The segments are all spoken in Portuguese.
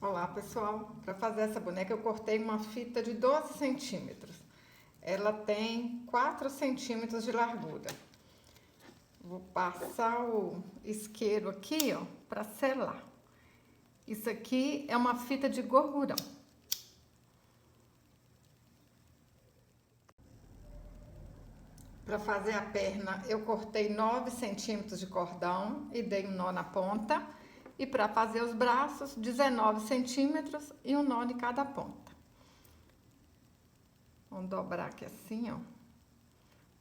Olá pessoal, para fazer essa boneca eu cortei uma fita de 12 centímetros. Ela tem 4 centímetros de largura. Vou passar o isqueiro aqui, ó, para selar. Isso aqui é uma fita de gorgurão. Para fazer a perna eu cortei 9 centímetros de cordão e dei um nó na ponta. E para fazer os braços, 19 centímetros e um nó em cada ponta. Vamos dobrar aqui assim, ó,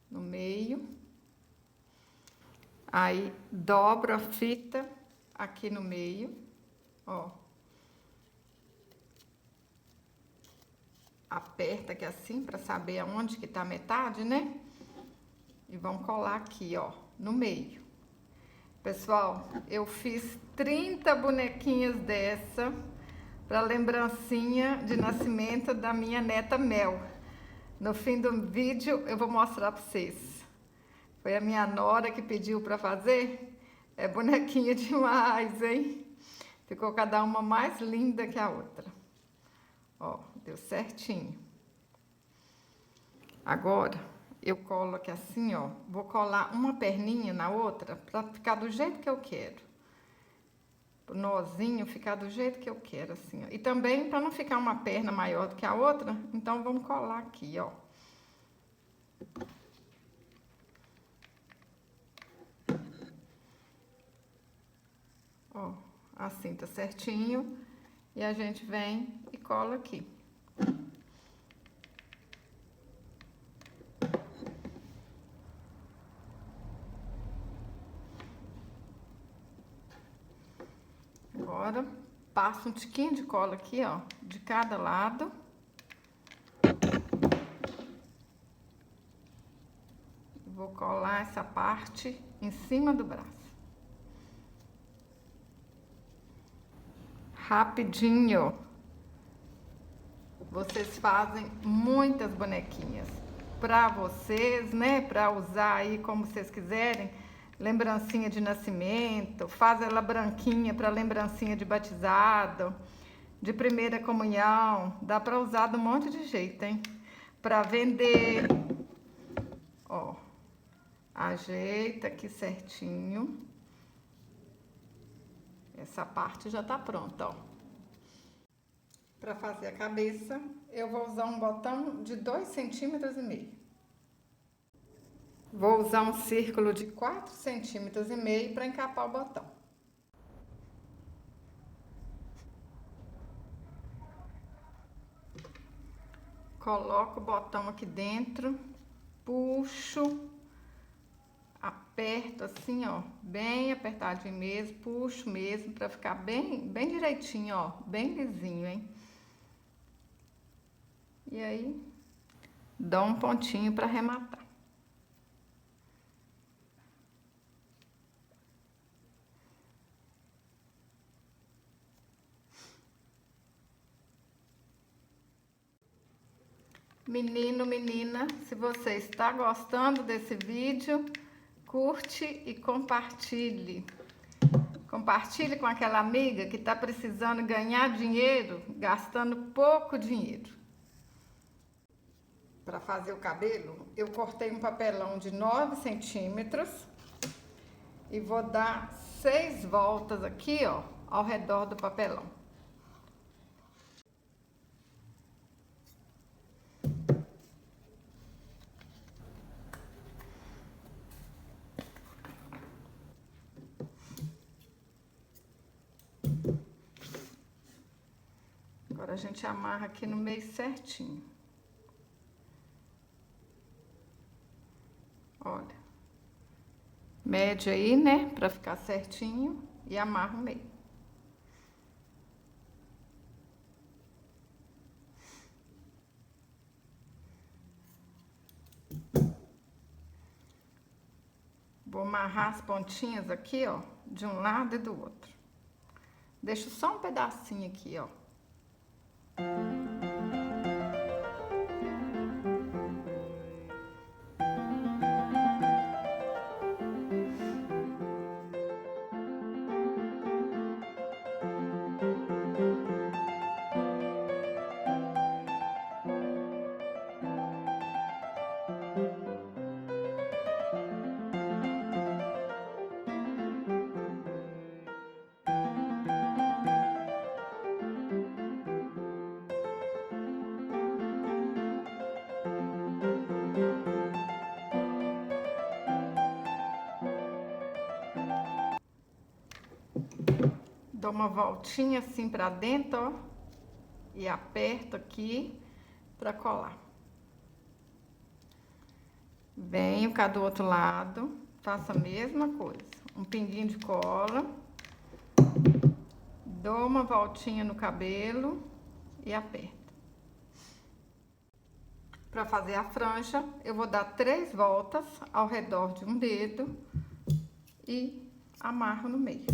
no meio. Aí, dobro a fita aqui no meio, ó. Aperta aqui assim, pra saber aonde que tá a metade, né? E vamos colar aqui, ó, no meio. Pessoal, eu fiz 30 bonequinhas dessa pra lembrancinha de nascimento da minha neta Mel. No fim do vídeo eu vou mostrar pra vocês. Foi a minha nora que pediu pra fazer. É bonequinha demais, hein? Ficou cada uma mais linda que a outra. Ó, deu certinho. Agora, eu colo aqui assim, ó. Vou colar uma perninha na outra pra ficar do jeito que eu quero. O nozinho ficar do jeito que eu quero, assim, ó. E também pra não ficar uma perna maior do que a outra, então vamos colar aqui, ó. Ó, assim tá certinho. E a gente vem e cola aqui. Agora, passo um tiquinho de cola aqui, ó, de cada lado. Vou colar essa parte em cima do braço. Rapidinho. Vocês fazem muitas bonequinhas pra vocês, né? Pra usar aí como vocês quiserem. Lembrancinha de nascimento, faz ela branquinha pra lembrancinha de batizado, de primeira comunhão. Dá pra usar de um monte de jeito, hein? Pra vender. Ó, ajeita aqui certinho. Essa parte já tá pronta, ó. Para fazer a cabeça, eu vou usar um botão de 2,5 centímetros. Vou usar um círculo de 4,5 centímetros para encapar o botão. Coloco o botão aqui dentro, puxo, aperto assim, ó, bem apertadinho mesmo, puxo mesmo para ficar bem direitinho, ó, bem lisinho, hein? E aí, dou um pontinho para arrematar. Menino, menina, se você está gostando desse vídeo, curte e compartilhe. Compartilhe com aquela amiga que está precisando ganhar dinheiro, gastando pouco dinheiro. Para fazer o cabelo, eu cortei um papelão de 9 centímetros e vou dar 6 voltas aqui, ó, ao redor do papelão. Agora a gente amarra aqui no meio certinho. Olha. Mede aí, né, pra ficar certinho e amarra o meio. Vou amarrar as pontinhas aqui, ó, de um lado e do outro. Deixo só um pedacinho aqui, ó. dou uma voltinha assim pra dentro, ó, e aperto aqui pra colar. Venho cá do outro lado, faço a mesma coisa, um pinguinho de cola, dou uma voltinha no cabelo e aperto. Para fazer a franja, eu vou dar 3 voltas ao redor de um dedo e amarro no meio.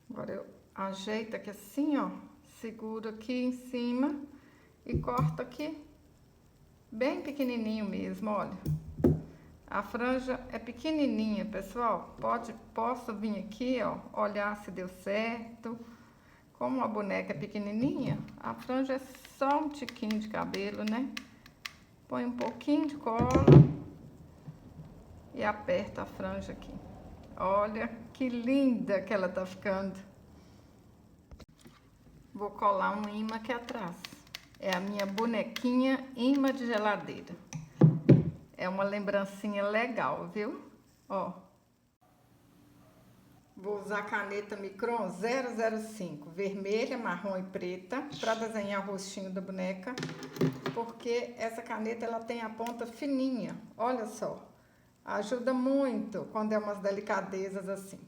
Agora eu ajeito aqui assim, ó, seguro aqui em cima e corto aqui bem pequenininho mesmo, olha. A franja é pequenininha, pessoal. Posso vir aqui, ó, olhar se deu certo. Como a boneca é pequenininha, a franja é só um tiquinho de cabelo, né? Põe um pouquinho de cola e aperta a franja aqui. Olha que linda que ela tá ficando. Vou colar um imã aqui atrás. É a minha bonequinha imã de geladeira. É uma lembrancinha legal, viu? Ó. Vou usar a caneta Micron 005, vermelha, marrom e preta, para desenhar o rostinho da boneca, porque essa caneta ela tem a ponta fininha, olha só. Ajuda muito quando é umas delicadezas assim.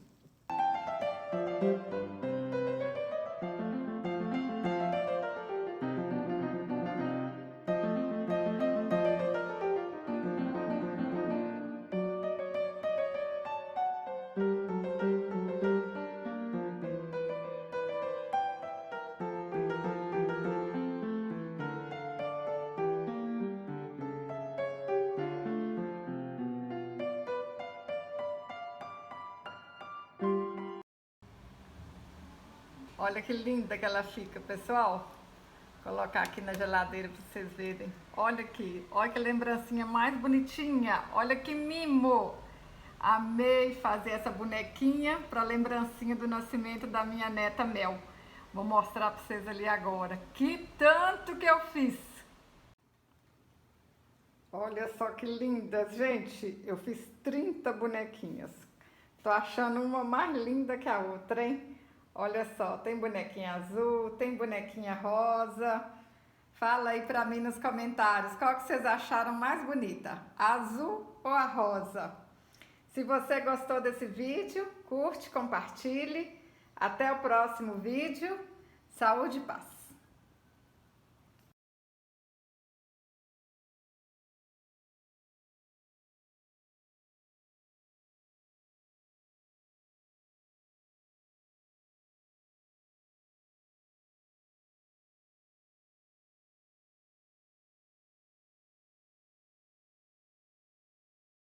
Olha que linda que ela fica, pessoal. Vou colocar aqui na geladeira para vocês verem. Olha aqui, olha que lembrancinha mais bonitinha. Olha que mimo. Amei fazer essa bonequinha para lembrancinha do nascimento da minha neta Mel. Vou mostrar para vocês ali agora. Que tanto que eu fiz. Olha só que linda, gente. Eu fiz 30 bonequinhas. Tô achando uma mais linda que a outra, hein? Olha só, tem bonequinha azul, tem bonequinha rosa. Fala aí pra mim nos comentários, qual que vocês acharam mais bonita? A azul ou a rosa? Se você gostou desse vídeo, curte, compartilhe. Até o próximo vídeo. Saúde e paz!